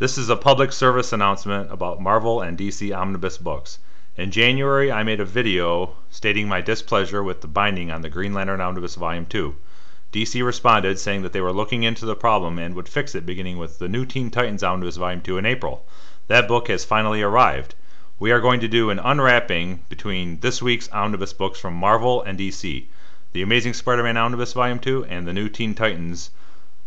This is a public service announcement about Marvel and DC Omnibus books. In January, I made a video stating my displeasure with the binding on the Green Lantern Omnibus Volume 2. DC responded saying that they were looking into the problem and would fix it beginning with the new Teen Titans Omnibus Volume 2 in April. That book has finally arrived. We are going to do an unwrapping between this week's omnibus books from Marvel and DC. The Amazing Spider-Man Omnibus Volume 2 and the new Teen Titans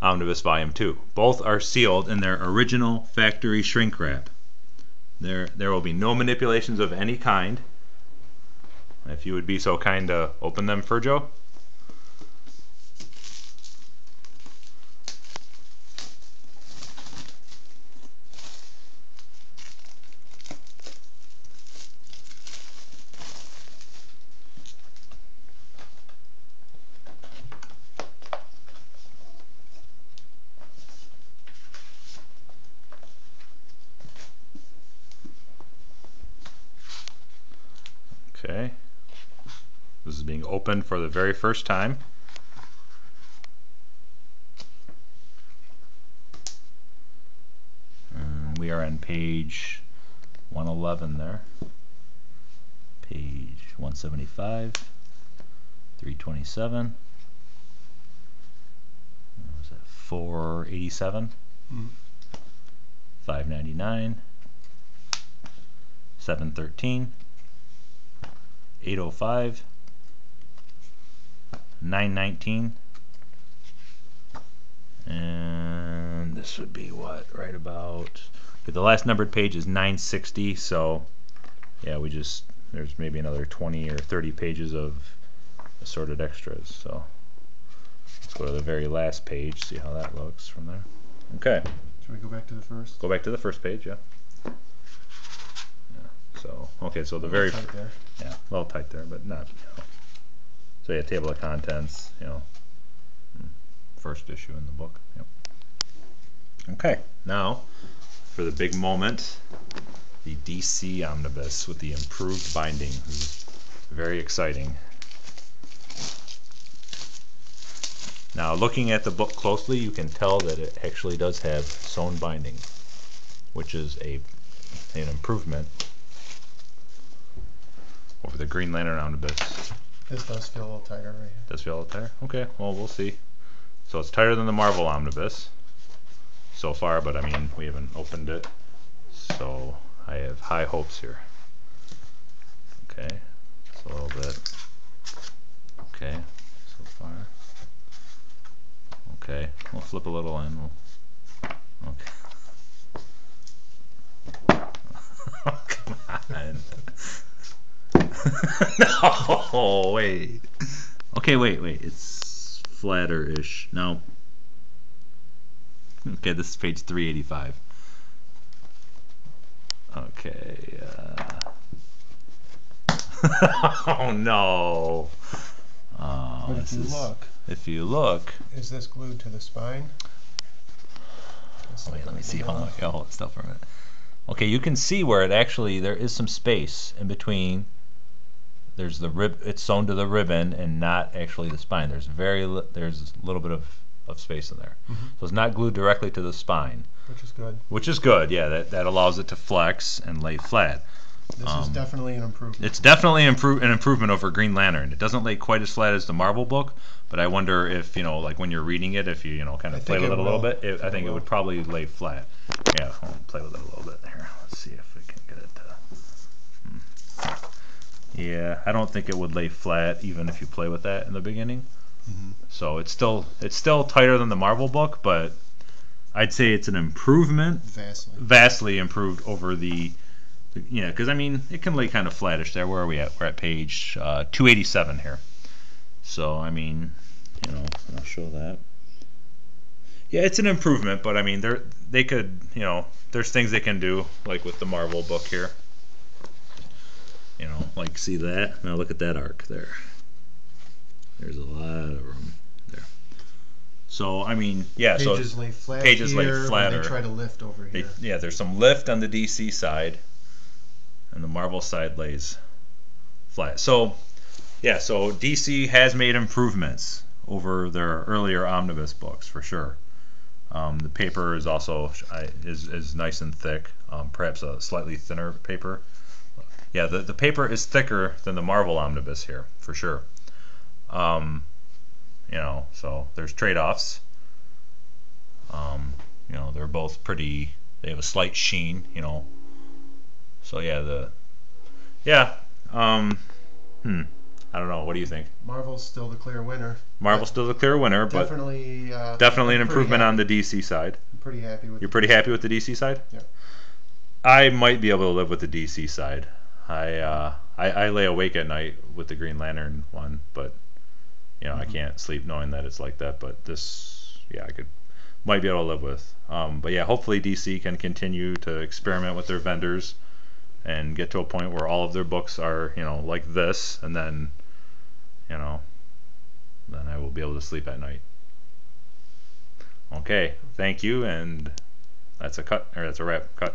Omnibus Volume 2. Both are sealed in their original factory shrink wrap. There will be no manipulations of any kind. If you would be so kind to open them for Joe. Okay, this is being opened for the very first time. And we are on page 111 there. Page 175, 327. What was that? 487, 599, 713. 805, 919, and this would be what, right about, the last numbered page is 960, so yeah, there's maybe another 20 or 30 pages of assorted extras, so let's go to the very last page, see how that looks from there. Okay. Should we go back to the first? Go back to the first page, yeah. So, okay, so the very, tight there. Yeah, a little tight there, but not, So yeah, table of contents, first issue in the book. Yep. Okay, now for the big moment, the DC Omnibus with the improved binding. This is very exciting. Now, looking at the book closely, you can tell that it actually does have sewn binding, which is an improvement over the Green Lantern Omnibus. This does feel a little tighter right here. Does feel a little tighter? Okay, well, we'll see. So it's tighter than the Marvel Omnibus so far, but I mean, we haven't opened it, so I have high hopes here. Okay, it's a little bit. Okay, so far. Okay, we'll flip a little in. Okay. Oh, come on. No, wait. Okay, wait. It's flatter-ish. No. Okay, this is page 385. Okay. Oh, no. But if you look, is this glued to the spine? Wait, let me see. Hold on. I'll hold it still for a minute. Okay, you can see where there is some space in between. There's the rib. It's sewn to the ribbon and not actually the spine. There's a little bit of space in there. So it's not glued directly to the spine. Which is good. Which is good, yeah. That allows it to flex and lay flat. This is definitely an improvement. It's definitely an improvement over Green Lantern. It doesn't lay quite as flat as the Marvel book, but I wonder if, like when you're reading it, if you, kind of play with it a little bit, I think it would probably lay flat. Yeah, I'll play with it a little bit here. Let's see if we can get it to... Yeah, I don't think it would lay flat even if you play with that in the beginning. So it's still tighter than the Marvel book, but I'd say it's an improvement. Vastly improved over the... Yeah, because I mean, it can lay kind of flattish there. Where are we at? We're at page 287 here. So, I mean, I'll show that. Yeah, it's an improvement, but I mean, they could, there's things they can do, like with the Marvel book here. Like see that? Now look at that arc there. There's a lot of room there. So, I mean, yeah. Pages lay flat pages here, lay flatter. They try to lift over here. Yeah, there's some lift on the DC side, and the Marvel side lays flat. So, yeah, so DC has made improvements over their earlier omnibus books, for sure. The paper is also is nice and thick, perhaps a slightly thinner paper. Yeah, the paper is thicker than the Marvel Omnibus here, for sure. You know, so there's trade-offs. You know, they're both pretty, they have a slight sheen, you know. So yeah, I don't know. What do you think? Marvel's still the clear winner. Marvel's still the clear winner, but definitely an improvement on the DC side. I'm pretty happy with. You're pretty happy with the DC side? Yeah. I might be able to live with the DC side. I lay awake at night with the Green Lantern one, but you know, I can't sleep knowing that it's like that. But this, yeah, might be able to live with. But yeah, hopefully DC can continue to experiment with their vendors and get to a point where all of their books are, you know, like this, and then, you know, then I will be able to sleep at night. Okay, thank you, and that's a wrap. Cut.